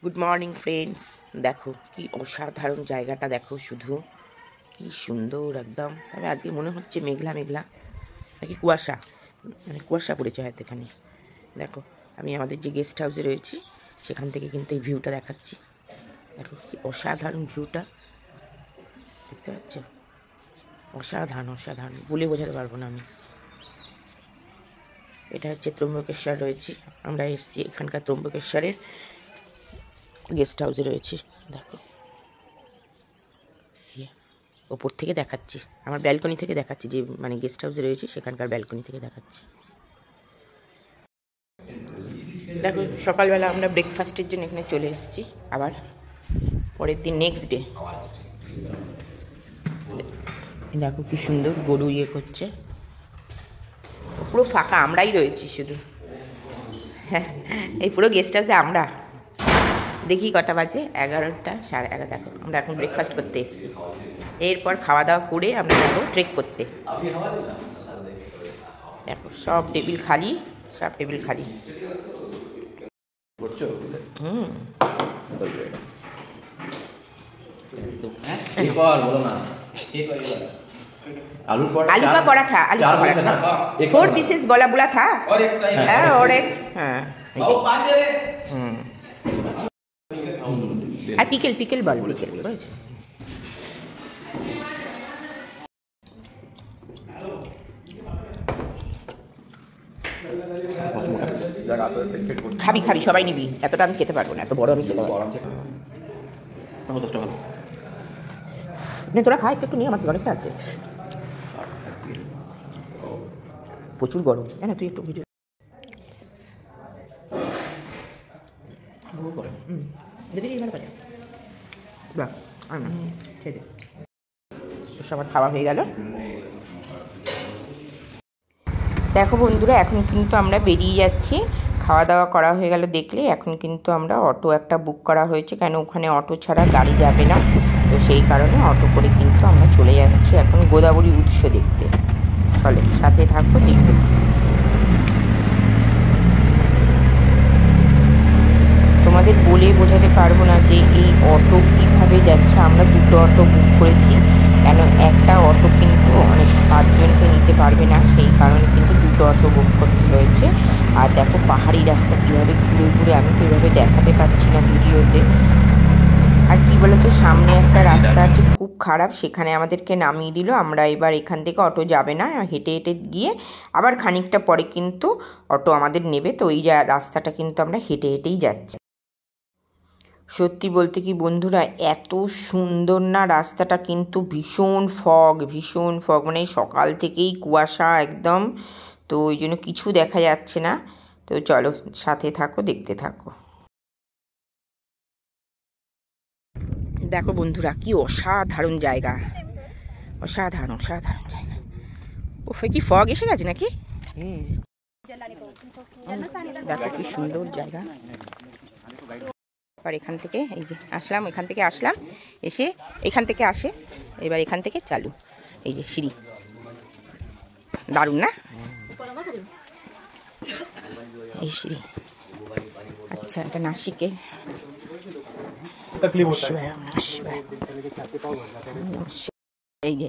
Good morning friends, দেখো কি অসাধারণ জায়গাটা, দেখো শুধু কি সুন্দর একদম। তবে আজকে মনে হচ্ছে মেঘলা মেঘলা, নাকি কুয়াশা, মানে কুয়াশা পড়েছে হয়তো এখানে। দেখো আমি আমাদের যে গেস্ট হাউসে রয়েছি সেখান থেকে কিন্তু এই ভিউটা দেখাচ্ছি। দেখো কি অসাধারণ ভিউটা, দেখতে পাচ্ছ? অসাধারণ অসাধারণ, বলে বোঝাতে পারবো না আমি। এটা হচ্ছে ত্রম্বকেশ্বর রয়েছি, আমরা এসেছি এখানকার ত্রম্বকেশ্বরের গেস্ট হাউসে রয়েছি। দেখো ওপর থেকে দেখাচ্ছি, আমার ব্যালকনি থেকে দেখাচ্ছি, যে মানে গেস্ট হাউসে রয়েছে সেখানকার ব্যালকনি থেকে দেখাচ্ছি। দেখো সকালবেলা আমরা ব্রেকফাস্টের জন্য এখানে চলে এসেছি, আবার পরের দিন নেক্সট ডে। দেখো কি সুন্দর গরু ইয়ে করছে, পুরো ফাঁকা, আমরাই রয়েছি শুধু। হ্যাঁ, এই পুরো গেস্ট হাউসে আমরা। দেখি কটা বাজে, 11টা 11:30। দেখো আমরা এখন ব্রেকফাস্ট করতে এসেছি, এরপর খাওয়া দাওয়া করে আমরা যাবো ট্রেক করতে। দেখো সব টেবিল খালি, সব টেবিল খালি। आलू का पराठा, आलू का पराठा 4 पीसेस बोला बोला था, और एक আর পিকেল পিকেল বল, পিকেল বল। খাবি খাবি সবাই নিবি, এতটা আমি খেতে পারবো না, এত বড় আমি খেতে পারবো না। তোরা খা, একটু নিয়ে, আমার তো অনেকটা আছে, প্রচুর গরম। হ্যাঁ তুই একটু ভিডিও সবার খাওয়া হয়ে গেল। দেখো বন্ধুরা, এখন কিন্তু আমরা বেরিয়ে যাচ্ছি, খাওয়া দাওয়া করা হয়ে গেল দেখলে। এখন কিন্তু আমরা অটো একটা বুক করা হয়েছে, কেন ওখানে অটো ছাড়া গাড়ি যাবে না, তো সেই কারণে অটো করে কিন্তু আমরা চলে যাচ্ছি এখন গোদাবরী উৎস দেখতে। চলো সাথে থাকবো, দেখতে। তোমাদের বলে বোঝাতে পারবো না যে এই অটো কীভাবে যাচ্ছে। আমরা দুটো অটো বুক করেছি, কেন একটা অটো কিন্তু মানে 5 জনকে নিতে পারবে না, সেই কারণে কিন্তু দুটো অটো বুক করতে হয়েছে। আর দেখো পাহাড়ি রাস্তা কীভাবে ঘুরে ঘুরে, আমি তো এভাবে দেখাতে পারছি না ভিডিওতে। আর কী বলতো, সামনে একটা রাস্তা আছে খুব খারাপ, সেখানে আমাদেরকে নামিয়ে দিল। আমরা এবার এখান থেকে অটো যাবে না, হেঁটে হেঁটে গিয়ে আবার খানিকটা পরে কিন্তু অটো আমাদের নেবে। তো এই রাস্তাটা কিন্তু আমরা হেঁটে হেঁটেই যাচ্ছি। সত্যি বলতে কি বন্ধুরা, এত সুন্দর না রাস্তাটা, কিন্তু ভীষণ ফগ, মানে সকাল থেকেই কুয়াশা একদম, তো ওই জন্য কিছু দেখা যাচ্ছে না। তো চলো সাথে থাকো, দেখতে থাকো। দেখো বন্ধুরা কি অসাধারণ জায়গা, অসাধারণ অসাধারণ জায়গা। ওফে কি ফগ এসে গেছে নাকি? দেখো কি সুন্দর জায়গা। আর এখান থেকে এই যে আসলাম, এখান থেকে আসলাম, এসে এখান থেকে আসে, এবার এখান থেকে চালু, এই যে সিঁড়ি, দারুণ না এই সিঁড়ি? আচ্ছা, এটা নাসিকের। এই যে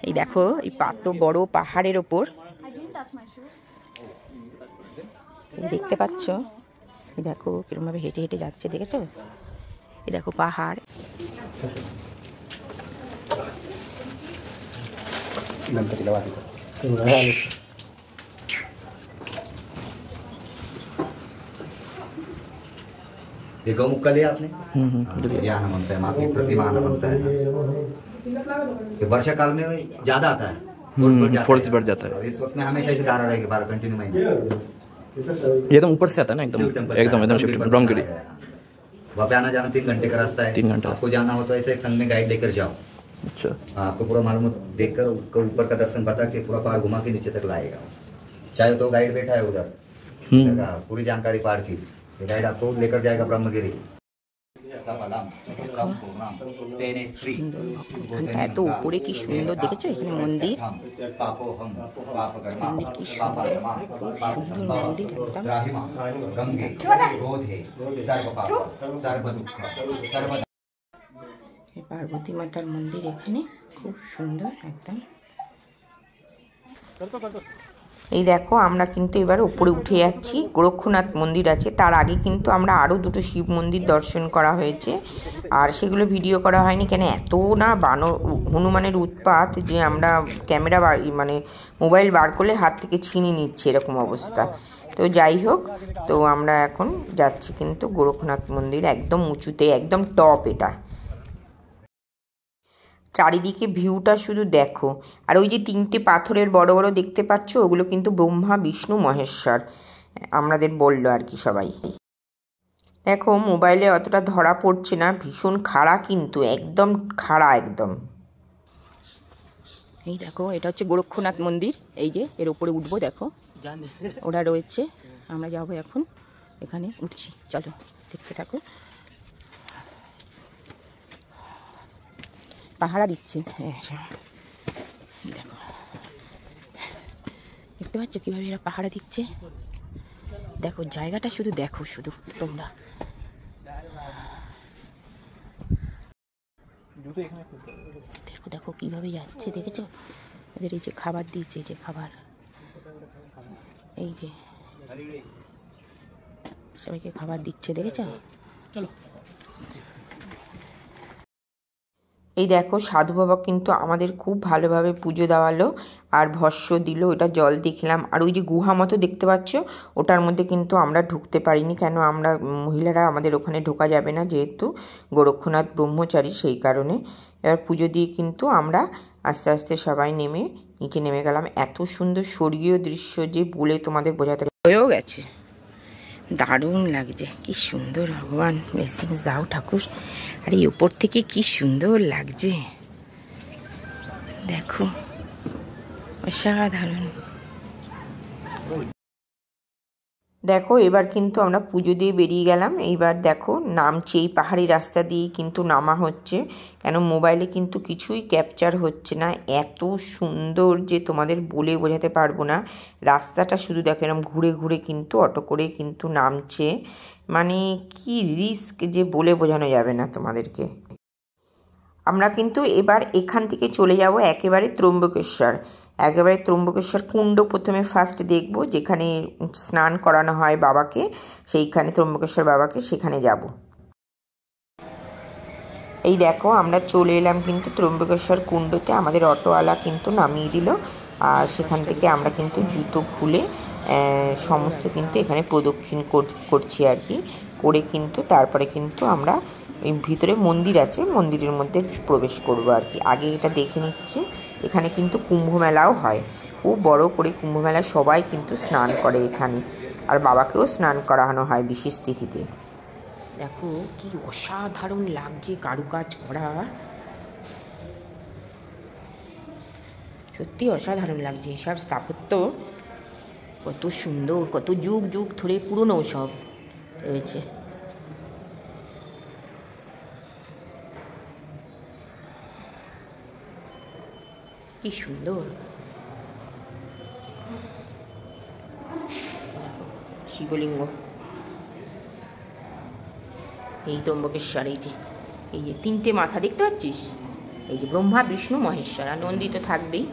এই দেখো, এই এত বড় পাহাড়ের ওপর দেখতে পাচ্ছ, দেখো কিরকম ভাবে হেঁটে হেঁটে যাচ্ছে, দেখেছো? এই দেখো পাহাড়। ये गौमुख का लिया आपने? ये आना बनता है, माँ की प्रतिमा आना बनता है। ये वर्षा काल में ज्यादा आता है, फोर्स बढ़ जाता है, और इस वक्त में हमेशा ऐसी धारा रहेगी 12 कंटिन्यू महीने। ये तो ऊपर से आता है ना, एकदम शिफ्ट ब्रह्मगिरी। वहाँ पे आना जाना 3 घंटे का रास्ता है। 3 घंटा आपको जाना हो तो ऐसे एक संग में गाइड लेकर जाओ। अच्छा, आपको पूरा मालूम देखकर ऊपर का दर्शन बता के पूरा पहाड़ घुमा के नीचे तक लाएगा। चाहे तो गाइड बैठा है उधर, पूरी जानकारी पहाड़ की, ये गाइड आपको लेकर जाएगा ब्रह्मगिरी। এত উপরে কি সুন্দর দেখেছো এখানে মন্দির, মন্দির কি সুন্দর, সুন্দর মন্দির একদম। পার্বতী মাতার মন্দির এখানে খুব সুন্দর একদম। এই দেখো আমরা কিন্তু এবার উপরে উঠে যাচ্ছি, গোরক্ষনাথ মন্দির আছে। তার আগে কিন্তু আমরা আরও দুটো শিব মন্দির দর্শন করা হয়েছে, আর সেগুলো ভিডিও করা হয়নি কেন এত না বানর হনুমানের উৎপাত যে আমরা ক্যামেরা মানে মোবাইল বার করলে হাত থেকে ছিনিয়ে নিচ্ছে এরকম অবস্থা। তো যাই হোক, তো আমরা এখন যাচ্ছি কিন্তু গোরক্ষনাথ মন্দির, একদম উঁচুতে, একদম টপ এটা। চারিদিকে ভিউটা শুধু দেখো, আর ওই যে তিনটে পাথরের বড় বড় দেখতে পাচ্ছ ওগুলো কিন্তু ব্রহ্মা বিষ্ণু মহেশ্বর আমাদের বললো আর কি সবাই। দেখো মোবাইলে অতটা ধরা পড়ছে না, ভীষণ খাড়া কিন্তু, একদম খাড়া একদম। এই দেখো এটা হচ্ছে গোরক্ষনাথ মন্দির, এই যে এর উপরে উঠবো, দেখো ওরা রয়েছে, আমরা যাবো এখন, এখানে উঠছি, চলো দেখতে থাকো। পাহারা দিচ্ছে, দেখো দেখতে পাচ্ছ কিভাবে এরা পাহারা দিচ্ছে, দেখো জায়গাটা শুধু দেখো, শুধু তোমরা দেখো, দেখো কিভাবে যাচ্ছে, দেখেছো ওদের এই যে খাবার দিচ্ছে, যে খাবার, এই যে সবাইকে খাবার দিচ্ছে, দেখেছো। চলো এই দেখো সাধু বাবা কিন্তু আমাদের খুব ভালোভাবে পুজো দেওয়ালো আর ভস্য দিল, ওটা জল দেখলাম। আর ওই যে গুহা মতো দেখতে পাচ্ছ ওটার মধ্যে কিন্তু আমরা ঢুকতে পারিনি, কেন আমরা মহিলারা আমাদের ওখানে ঢোকা যাবে না যেহেতু গোরক্ষনাথ ব্রহ্মচারী, সেই কারণে। এবার পুজো দিয়ে কিন্তু আমরা আস্তে আস্তে সবাই নেমে নিচে নেমে গেলাম। এত সুন্দর স্বর্গীয় দৃশ্য যে বলে তোমাদের বোঝাতে হয়েও গেছে, দারুণ লাগছে, কি সুন্দর, ভগবান ব্লেসিংস দাও ঠাকুর। আর এই উপর থেকে কি সুন্দর লাগছে দেখো, অসাধারণ। দেখো এবার কিন্তু আমরা পুজো দিয়ে বেরিয়ে গেলাম। এইবার দেখো নামছি, এই পাহাড়ি রাস্তা দিয়ে কিন্তু নামা হচ্ছে, কেন মোবাইলে কিন্তু কিছুই ক্যাপচার হচ্ছে না, এত সুন্দর যে তোমাদের বলে বোঝাতে পারবো না। রাস্তাটা শুধু দেখো এরকম ঘুরে ঘুরে কিন্তু অটো করে কিন্তু নামছে, মানে কি রিস্ক যে বলে বোঝানো যাবে না তোমাদেরকে। আমরা কিন্তু এবার এখান থেকে চলে যাব একেবারে ত্রম্বকেশ্বর, একেবারে ত্রম্বকেশ্বর কুণ্ড প্রথমে ফার্স্ট দেখব, যেখানে স্নান করানো হয় বাবাকে, সেইখানে ত্রম্বকেশ্বর বাবাকে, সেখানে যাব। এই দেখো আমরা চলে এলাম কিন্তু ত্রম্বকেশ্বর কুণ্ডতে, আমাদের অটোওয়ালা কিন্তু নামিয়ে দিল, আর সেখান থেকে আমরা কিন্তু জুতো খুলে সমস্ত কিন্তু এখানে প্রদক্ষিণ করছি আর কি, করে কিন্তু তারপরে কিন্তু আমরা ভিতরে মন্দির আছে, মন্দিরের মধ্যে প্রবেশ করব আর কি। আগে এটা দেখে নিচ্ছি, এখানে কিন্তু কুম্ভ মেলাও হয়, খুব বড় করে কুম্ভ মেলা, সবাই কিন্তু স্নান করে এখানে, আর বাবাকেও স্নান করানো হয় বিশেষ তিথিতে। দেখো কি অসাধারণ লাগছে কারুকাজ করা, সত্যি অসাধারণ লাগছে, সব স্থাপত্য কত সুন্দর, কত যুগ যুগ ধরে পুরনো সব রয়েছে। কি সুন্দর, শিবলিঙ্গ, এই ত্রম্বকেশ্বর, এই যে তিনটে মাথা দেখতে পাচ্ছিস, এই যে ব্রহ্মা বিষ্ণু মহেশ্বর, আর নন্দী তো থাকবেই।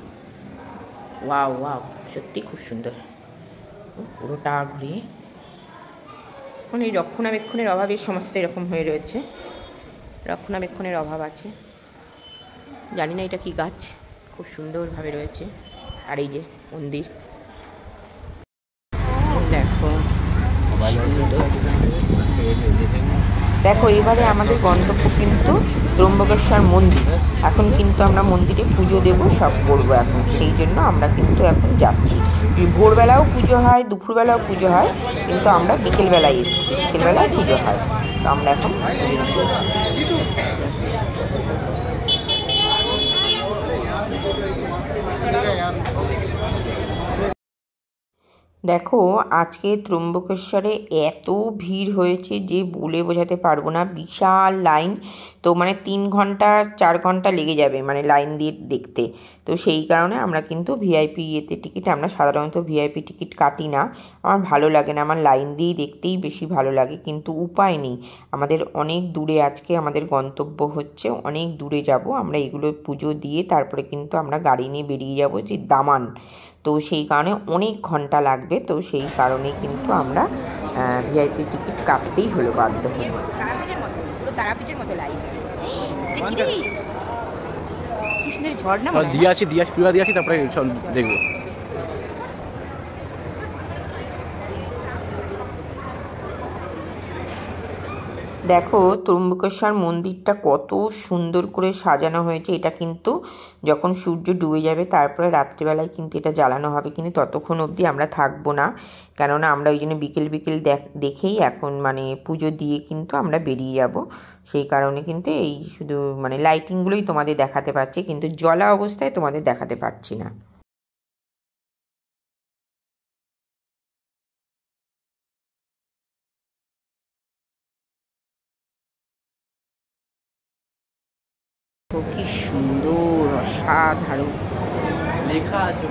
ওয়াও ওয়াও, সত্যি খুব সুন্দর, পুরোটা ঘুরিয়ে, মানে এই রক্ষণাবেক্ষণের অভাবে সমস্ত এরকম হয়ে রয়েছে, রক্ষণাবেক্ষণের অভাব আছে, জানি না এটা কি গাছ, খুব সুন্দরভাবে রয়েছে। আর এই যে মন্দির দেখো, দেখো এবারে আমাদের গন্তব্য কিন্তু ত্রম্বকেশ্বর মন্দির। এখন কিন্তু আমরা মন্দিরে পুজো দেব, সব করবো এখন, সেই জন্য আমরা কিন্তু এখন যাচ্ছি। ভোরবেলাও পুজো হয়, দুপুরবেলাও পুজো হয়, কিন্তু আমরা বিকেলবেলায় এসেছি, বিকেলবেলায় পুজো হয়, তো আমরা এখন দেখো আজকে ত্রম্বকেশ্বরে এত ভিড় হয়েছে যে বলে বোঝাতে পারবো না, বিশাল লাইন। তো মানে 3 ঘন্টা 4 ঘন্টা লেগে যাবে মানে লাইন দিয়ে দেখতে। তো সেই কারণে আমরা কিন্তু ভিআইপি টিকিট, আমরা সাধারণত ভিআইপি টিকিট কাটি না, আমার ভালো লাগে না, আমার লাইন দিয়েই দেখতেই বেশি ভালো লাগে। কিন্তু উপায় নেই, আমাদের অনেক দূরে আজকে আমাদের গন্তব্য হচ্ছে, অনেক দূরে যাব আমরা। এগুলো পুজো দিয়ে তারপরে কিন্তু আমরা গাড়ি নিয়ে বেরিয়ে যাব যে দামান। তো সেই কারণে অনেক ঘন্টা লাগবে, তো সেই কারণে কিন্তু আমরা ভিআইপি টিকিট কাটতেই হলো, বাধ্য হলো। তারাপীঠের মতো লাইন, কি সুন্দর ঝর্ণা দিয়ে আসি পুরো দিয়ে আসি তারপরে সব দেখবো। দেখো ত্রম্বকেশ্বর মন্দিরটা কত সুন্দর করে সাজানো হয়েছে। এটা কিন্তু যখন সূর্য ডুবে যাবে তারপরে রাত্রিবেলায় কিন্তু এটা জ্বালানো হবে, কিন্তু ততক্ষণ অবধি আমরা থাকবো না, কেননা আমরা ওই জন্য বিকেল দেখেই এখন মানে পুজো দিয়ে কিন্তু আমরা বেরিয়ে যাব। সেই কারণে কিন্তু এই শুধু মানে লাইটিংগুলোই তোমাদের দেখাতে পারছি, কিন্তু জ্বলা অবস্থায় তোমাদের দেখাতে পারছি না। কি সুন্দর, অসাধারণ লেখা আছে।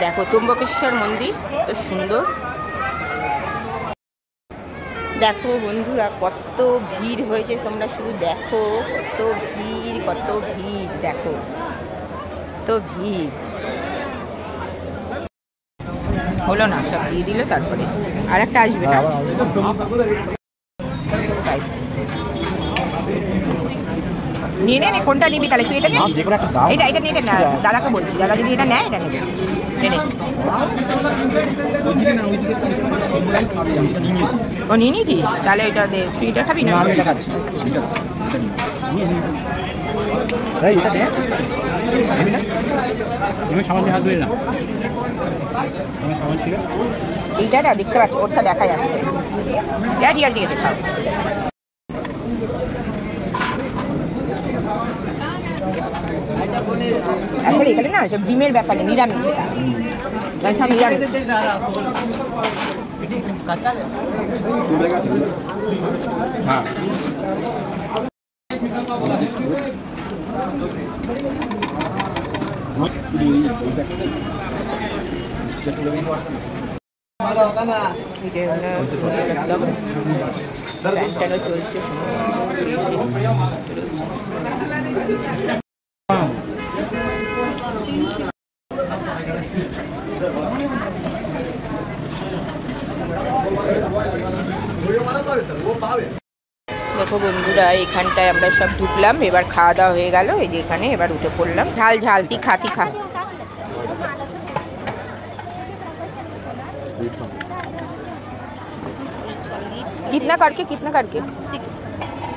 দেখো ত্রম্বকেশ্বর মন্দির তো সুন্দর। দেখো বন্ধুরা কত ভিড় হয়েছে, তোমরা শুধু দেখো কত ভিড়, দেখো কত ভিড়। হলো না, সব দিয়ে দিল, তারপরে আর একটা আসবে না। নিয়ে নে, কোনটা নিবি তাহলে তুই? এটা নে, এটা নিয়ে না, দাদাকে বলছি, দাদা যদি এটা নেয় এটা নেবে। ও নিয়ে নিয়েছিস, তাহলে এটা দে, তুই এটা খাবি না? এইটা না দেখতে পাচ্ছি, ওরটা দেখা যাচ্ছে। ঠিক আছে ঠিক আছে, খাও। আসলে এখানে না সব ডিমের ব্যাপারে নিরামিষ, এটা সব নিরামিষ। হ্যাঁ একদম ফ্যানটারও চলছে, দেখো বন্ধুরা এখানটায় আমরা সব ঢুকলাম, এবার খাওয়া দাওয়া হয়ে গেল। এই যে এখানে এবার উঠে পড়লাম। ঝাল ঝাল তিখা। कितना करके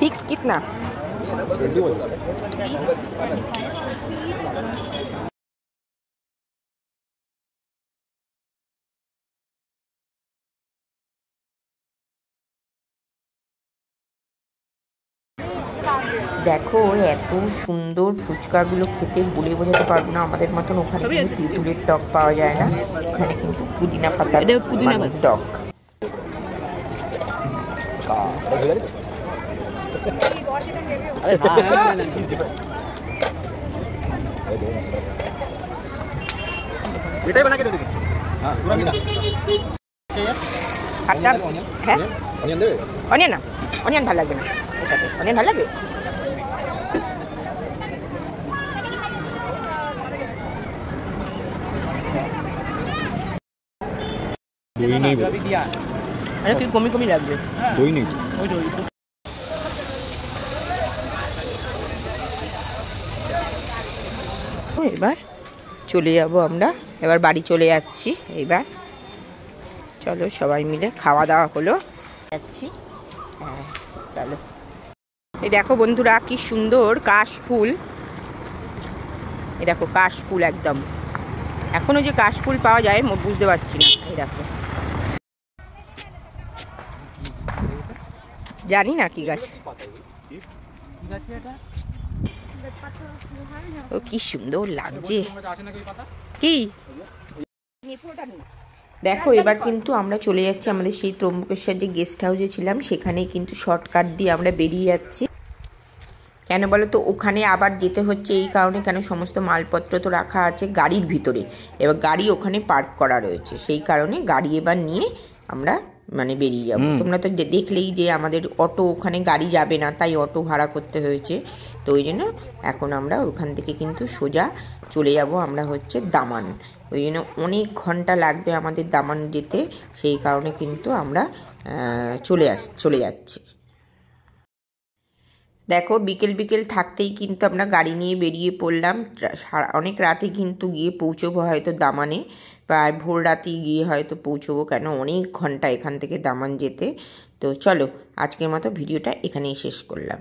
6 कितना? দেখো এত সুন্দর ফুচকাগুলো খেতে বলে বোঝাতে পারবো না। আমাদের মতন ওখানে কিন্তু তেঁতুলের টক পাওয়া যায় না, এখানে কিন্তু পুদিনা পাতার টক। হ্যাঁ অনিয়ন না, অনিয়ন ভালো লাগবে না, ওর সাথে অনিয়ন ভালো লাগবে। কি কমি লাগবে, দই নেই। এবার চলে যাব আমরা, এবার বাড়ি চলে যাচ্ছি। এবার চলো সবাই মিলে খাওয়া দাওয়া হলো, যাচ্ছি। হ্যাঁ চলো। এই দেখো বন্ধুরা কি সুন্দর কাশফুল, এই দেখো কাশফুল একদম এখনো যে কাশফুল পাওয়া যায় বুঝতে পারছি না। এই দেখো, জানি না কি গাছ, ও কি সুন্দর লাগছে। কি দেখো, এবার কিন্তু আমরা চলে যাচ্ছি আমাদের সেই ত্রম্বকেশ্বর যে গেস্ট হাউসে ছিলাম সেখানেই কিন্তু শর্টকাট দিয়ে আমরা বেরিয়ে যাচ্ছি। কেন বলো তো, ওখানে আবার যেতে হচ্ছে এই কারণে, কেন সমস্ত মালপত্র তো রাখা আছে গাড়ির ভিতরে, এবার গাড়ি ওখানে পার্ক করা রয়েছে, সেই কারণে গাড়ি এবার নিয়ে আমরা মানে বেরিয়ে যাবো। তোমরা তো দেখলেই যে আমাদের অটো, ওখানে গাড়ি যাবে না, তাই অটো ভাড়া করতে হয়েছে। তো ওই জন্য এখন আমরা ওখান থেকে কিন্তু সোজা চলে যাব আমরা হচ্ছে দামান। ওই জন্য অনেক ঘন্টা লাগবে আমাদের দামান যেতে, সেই কারণে কিন্তু আমরা চলে যাচ্ছি। দেখো, বিকেল বিকেল থাকতেই কিন্তু আমরা গাড়ি নিয়ে বেরিয়ে পড়লাম। অনেক রাতে কিন্তু গিয়ে পৌঁছবো হয়তো দামানে, প্রায় ভোর রাতেই গিয়ে হয়তো পৌঁছবো, কেন অনেক ঘন্টা এখান থেকে দামান যেতে। তো চলো, আজকের মতো ভিডিওটা এখানেই শেষ করলাম।